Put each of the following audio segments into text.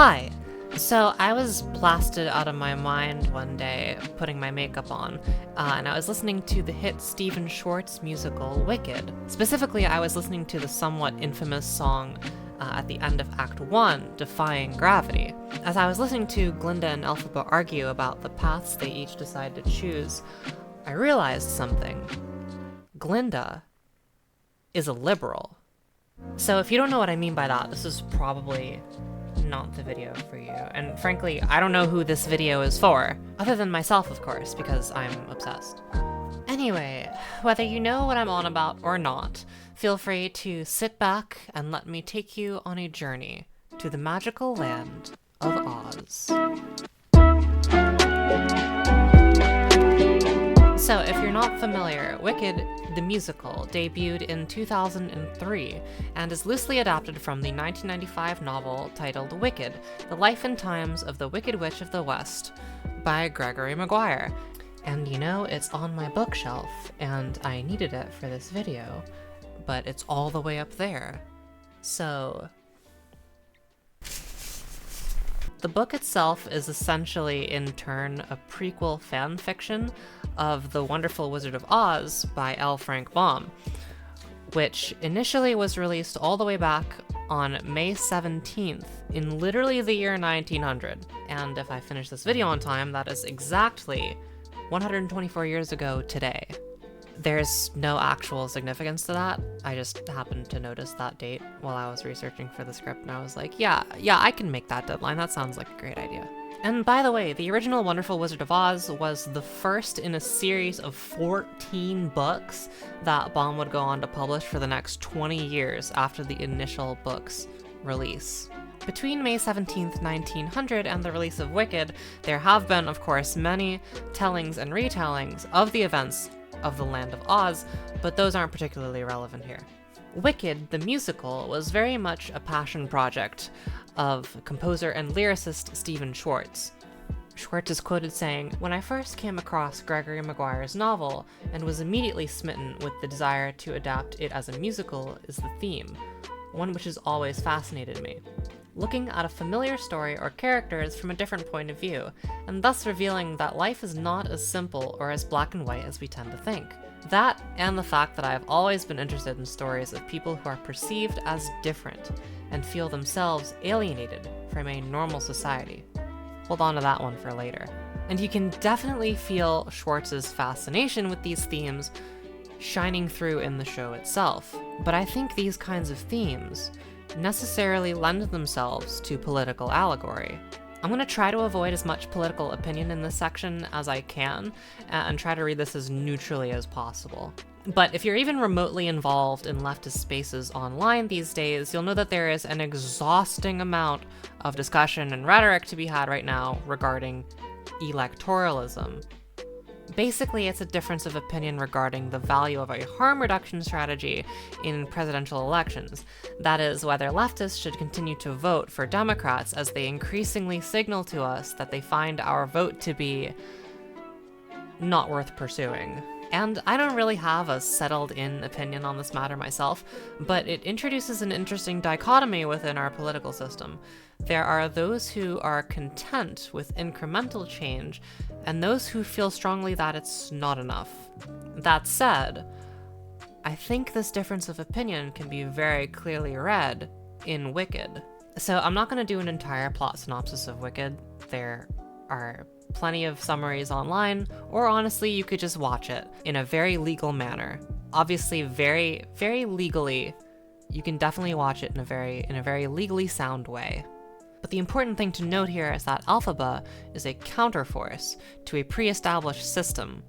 Hi! So I was blasted out of my mind one day putting my makeup on, and I was listening to the hit Stephen Schwartz musical Wicked. Specifically, I was listening to the somewhat infamous song at the end of Act 1, Defying Gravity. As I was listening to Glinda and Elphaba argue about the paths they each decide to choose, I realized something. Glinda is a liberal. So if you don't know what I mean by that, this is probably not the video for you. And frankly, I don't know who this video is for, other than myself, of course, because I'm obsessed. Anyway, whether you know what I'm on about or not, feel free to sit back and let me take you on a journey to the magical land of Oz. So, if you're not familiar, Wicked, the musical, debuted in 2003 and is loosely adapted from the 1995 novel titled Wicked, The Life and Times of the Wicked Witch of the West by Gregory Maguire. And you know, it's on my bookshelf, and I needed it for this video, but it's all the way up there. So the book itself is essentially, in turn, a prequel fan fiction of The Wonderful Wizard of Oz by L. Frank Baum, which initially was released all the way back on May 17th in literally the year 1900. And if I finish this video on time, that is exactly 124 years ago today. There's no actual significance to that. I just happened to notice that date while I was researching for the script, and I was like, yeah, I can make that deadline. That sounds like a great idea. And by the way, the original Wonderful Wizard of Oz was the first in a series of 14 books that Baum would go on to publish for the next 20 years after the initial book's release. Between May 17th, 1900 and the release of Wicked, there have been, of course, many tellings and retellings of the events of the Land of Oz, but those aren't particularly relevant here. Wicked, the musical, was very much a passion project of composer and lyricist Stephen Schwartz. Schwartz is quoted saying, "When I first came across Gregory Maguire's novel and was immediately smitten with the desire to adapt it as a musical is the theme, one which has always fascinated me. Looking at a familiar story or characters from a different point of view, and thus revealing that life is not as simple or as black and white as we tend to think. That, and the fact that I have always been interested in stories of people who are perceived as different and feel themselves alienated from a normal society." Hold on to that one for later. And you can definitely feel Schwartz's fascination with these themes shining through in the show itself. But I think these kinds of themes necessarily lend themselves to political allegory. I'm going to try to avoid as much political opinion in this section as I can, and try to read this as neutrally as possible. But if you're even remotely involved in leftist spaces online these days, you'll know that there is an exhausting amount of discussion and rhetoric to be had right now regarding electoralism. Basically, it's a difference of opinion regarding the value of a harm reduction strategy in presidential elections. That is, whether leftists should continue to vote for Democrats as they increasingly signal to us that they find our vote to be not worth pursuing. And I don't really have a settled-in opinion on this matter myself, but it introduces an interesting dichotomy within our political system. There are those who are content with incremental change, and those who feel strongly that it's not enough. That said, I think this difference of opinion can be very clearly read in Wicked. So I'm not going to do an entire plot synopsis of Wicked. There are plenty of summaries online, or honestly, you could just watch it in a very legal manner. Obviously, very, very legally, you can definitely watch it in a very legally sound way. But the important thing to note here is that Elphaba is a counterforce to a pre-established system.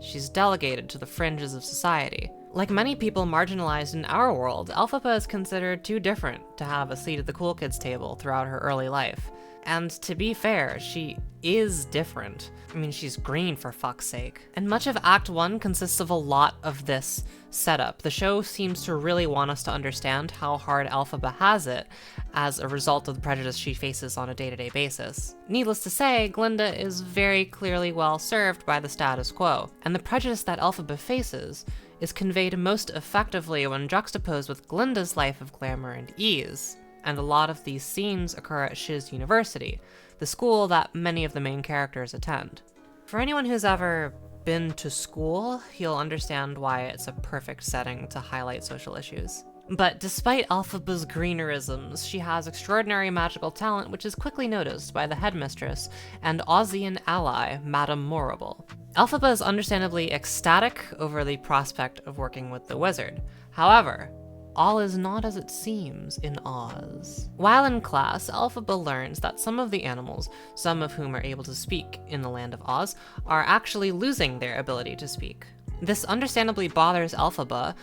She's delegated to the fringes of society. Like many people marginalized in our world, Elphaba is considered too different to have a seat at the cool kids table throughout her early life. And to be fair, she is different. I mean, she's green for fuck's sake. And much of Act 1 consists of a lot of this setup. The show seems to really want us to understand how hard Elphaba has it as a result of the prejudice she faces on a day-to-day basis. Needless to say, Glinda is very clearly well served by the status quo, and the prejudice that Elphaba faces is conveyed most effectively when juxtaposed with Glinda's life of glamour and ease. and a lot of these scenes occur at Shiz University, the school that many of the main characters attend. For anyone who's ever been to school, you'll understand why it's a perfect setting to highlight social issues. But despite Elphaba's greenerisms, she has extraordinary magical talent, which is quickly noticed by the headmistress and Ozian ally, Madame Morrible. Elphaba is understandably ecstatic over the prospect of working with the wizard. However, all is not as it seems in Oz. While in class, Elphaba learns that some of the animals, some of whom are able to speak in the land of Oz, are actually losing their ability to speak. This understandably bothers Elphaba,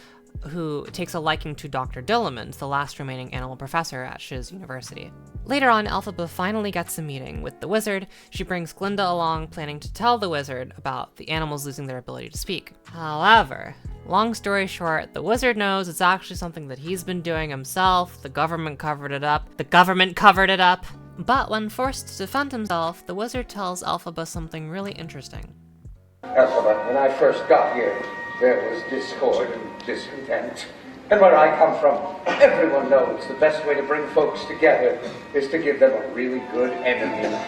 who takes a liking to Dr. Dillamond, the last remaining animal professor at Shiz University. Later on, Elphaba finally gets a meeting with the wizard. She brings Glinda along, planning to tell the wizard about the animals losing their ability to speak. However, long story short, the wizard knows it's actually something that he's been doing himself. The government covered it up. But when forced to defend himself, the wizard tells Elphaba something really interesting. Elphaba, when I first got here, there was discord and discontent. And where I come from, everyone knows the best way to bring folks together is to give them a really good enemy.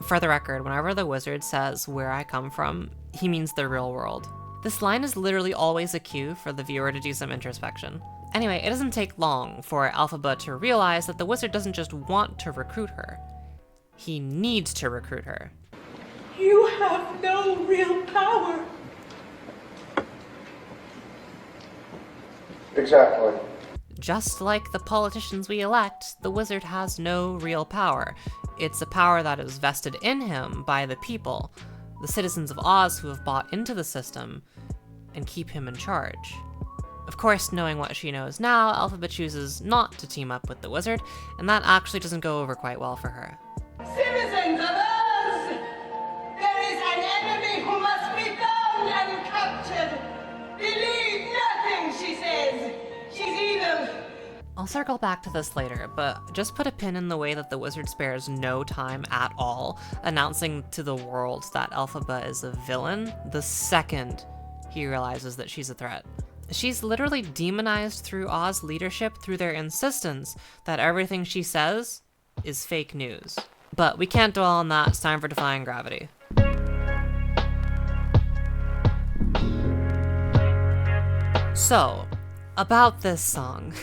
For the record, whenever the wizard says where I come from, he means the real world. This line is literally always a cue for the viewer to do some introspection. Anyway, it doesn't take long for Elphaba to realize that the wizard doesn't just want to recruit her. He needs to recruit her. You have no real power. Exactly. Just like the politicians we elect, the wizard has no real power. It's a power that is vested in him by the people, the citizens of Oz who have bought into the system and keep him in charge. Of course, knowing what she knows now, Elphaba chooses not to team up with the wizard, and that actually doesn't go over quite well for her. Citizens of Oz, there is an enemy who must be found and captured. Believe nothing she says. She's evil. I'll circle back to this later, but just put a pin in the way that the wizard spares no time at all announcing to the world that Elphaba is a villain the second he realizes that she's a threat. She's literally demonized through Oz leadership through their insistence that everything she says is fake news. But we can't dwell on that, it's time for Defying Gravity. So, about this song.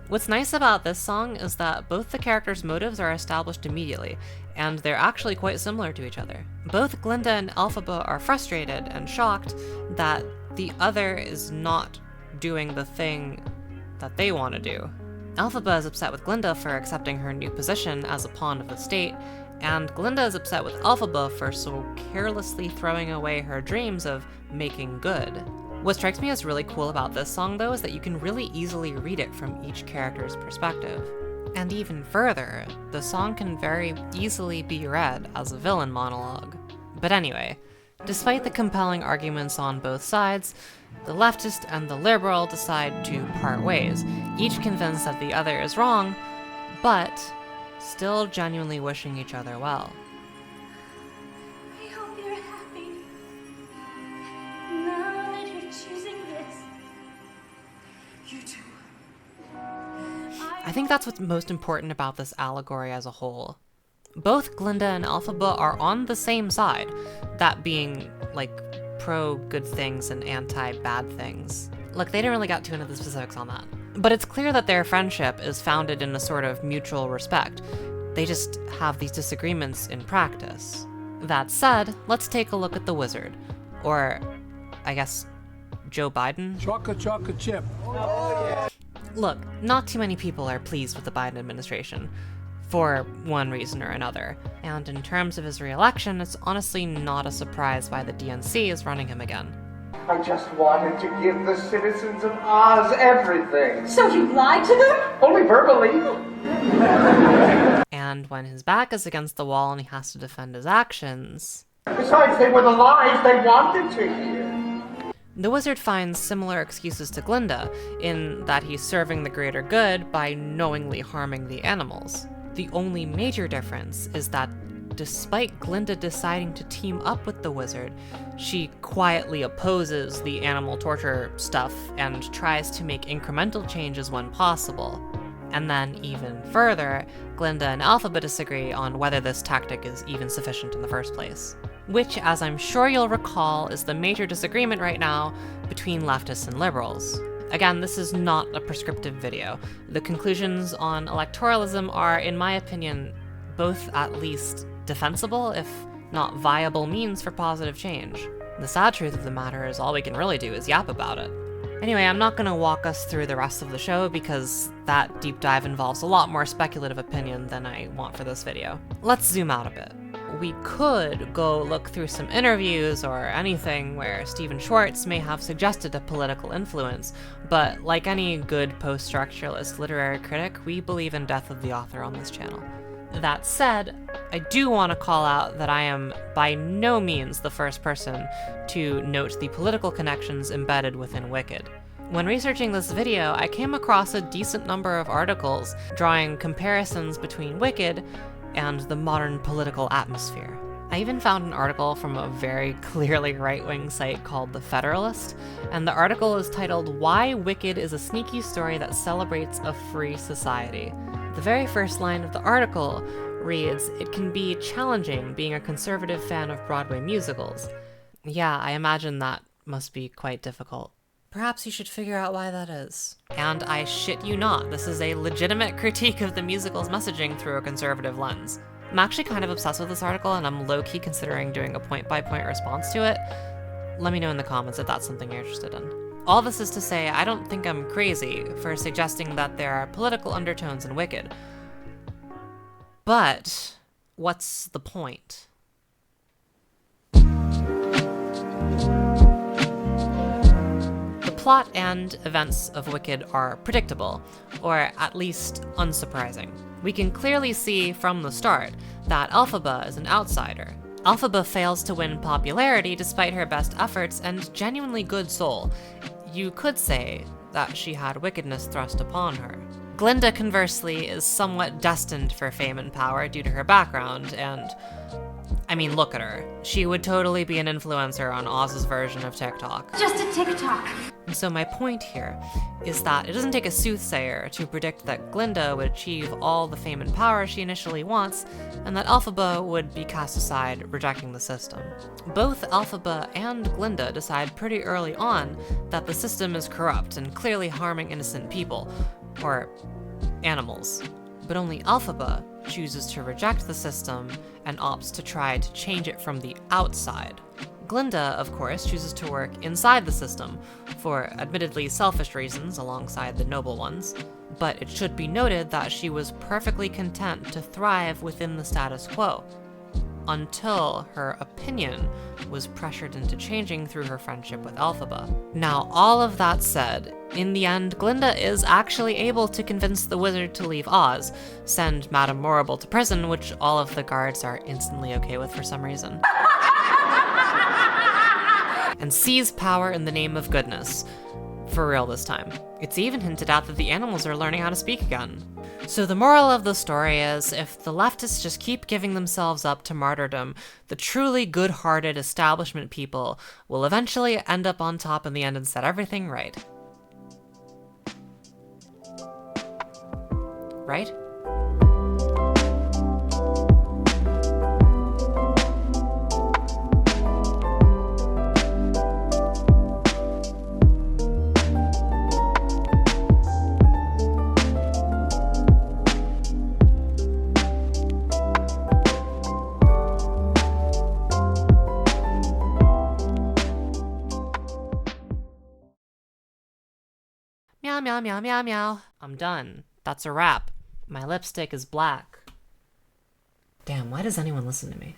What's nice about this song is that both the characters' motives are established immediately, and they're actually quite similar to each other. Both Glinda and Elphaba are frustrated and shocked that the other is not doing the thing that they want to do. Elphaba is upset with Glinda for accepting her new position as a pawn of the state, and Glinda is upset with Elphaba for so carelessly throwing away her dreams of making good. What strikes me as really cool about this song, though, is that you can really easily read it from each character's perspective. And even further, the song can very easily be read as a villain monologue. But anyway, despite the compelling arguments on both sides, the leftist and the liberal decide to part ways, each convinced that the other is wrong, but still genuinely wishing each other well. I hope you're happy. Now that you're choosing this. You too. I think that's what's most important about this allegory as a whole. Both Glinda and Elphaba are on the same side, that being, like, pro-good things and anti-bad things. Look, they didn't really get too into the specifics on that. But it's clear that their friendship is founded in a sort of mutual respect. They just have these disagreements in practice. That said, let's take a look at the wizard. Or, I guess, Joe Biden? Chocolate chip. Look, not too many people are pleased with the Biden administration, for one reason or another. And in terms of his re-election, it's honestly not a surprise why the DNC is running him again. I just wanted to give the citizens of Oz everything. So you lied to them? Only verbally. And when his back is against the wall and he has to defend his actions... Besides, they were the lies they wanted to hear. The wizard finds similar excuses to Glinda, in that he's serving the greater good by knowingly harming the animals. The only major difference is that despite Glinda deciding to team up with the wizard, she quietly opposes the animal torture stuff and tries to make incremental changes when possible. And then even further, Glinda and Elphaba disagree on whether this tactic is even sufficient in the first place. Which, as I'm sure you'll recall, is the major disagreement right now between leftists and liberals. Again, this is not a prescriptive video. The conclusions on electoralism are, in my opinion, both at least defensible, if not viable means for positive change. The sad truth of the matter is all we can really do is yap about it. Anyway, I'm not going to walk us through the rest of the show because that deep dive involves a lot more speculative opinion than I want for this video. Let's zoom out a bit. We could go look through some interviews or anything where Stephen Schwartz may have suggested a political influence, but like any good post-structuralist literary critic, we believe in death of the author on this channel. That said, I do want to call out that I am by no means the first person to note the political connections embedded within Wicked. When researching this video, I came across a decent number of articles drawing comparisons between Wicked and the modern political atmosphere. I even found an article from a very clearly right-wing site called The Federalist, and the article is titled "Why Wicked is a Sneaky Story That Celebrates a Free Society." The very first line of the article reads, "It can be challenging being a conservative fan of Broadway musicals." Yeah, I imagine that must be quite difficult. Perhaps you should figure out why that is. And I shit you not, this is a legitimate critique of the musical's messaging through a conservative lens. I'm actually kind of obsessed with this article, and I'm low-key considering doing a point-by-point response to it. Let me know in the comments if that's something you're interested in. All this is to say, I don't think I'm crazy for suggesting that there are political undertones in Wicked. But what's the point? The plot and events of Wicked are predictable, or at least unsurprising. We can clearly see from the start that Elphaba is an outsider. Elphaba fails to win popularity despite her best efforts and genuinely good soul. You could say that she had wickedness thrust upon her. Glinda, conversely, is somewhat destined for fame and power due to her background, and I mean, look at her. She would totally be an influencer on Oz's version of TikTok. Just a TikTok. And so my point here is that it doesn't take a soothsayer to predict that Glinda would achieve all the fame and power she initially wants, and that Elphaba would be cast aside, rejecting the system. Both Elphaba and Glinda decide pretty early on that the system is corrupt and clearly harming innocent people, or animals. But only Elphaba chooses to reject the system and opts to try to change it from the outside. Glinda, of course, chooses to work inside the system, for admittedly selfish reasons alongside the noble ones, but it should be noted that she was perfectly content to thrive within the status quo, until her opinion was pressured into changing through her friendship with Elphaba. Now, all of that said, in the end, Glinda is actually able to convince the wizard to leave Oz, send Madame Morrible to prison, which all of the guards are instantly okay with for some reason, and seize power in the name of goodness. For real this time. It's even hinted at that the animals are learning how to speak again. So the moral of the story is, if the leftists just keep giving themselves up to martyrdom, the truly good-hearted establishment people will eventually end up on top in the end and set everything right. Right? Meow, meow, meow, meow, meow. I'm done. That's a wrap. My lipstick is black. Damn, why does anyone listen to me?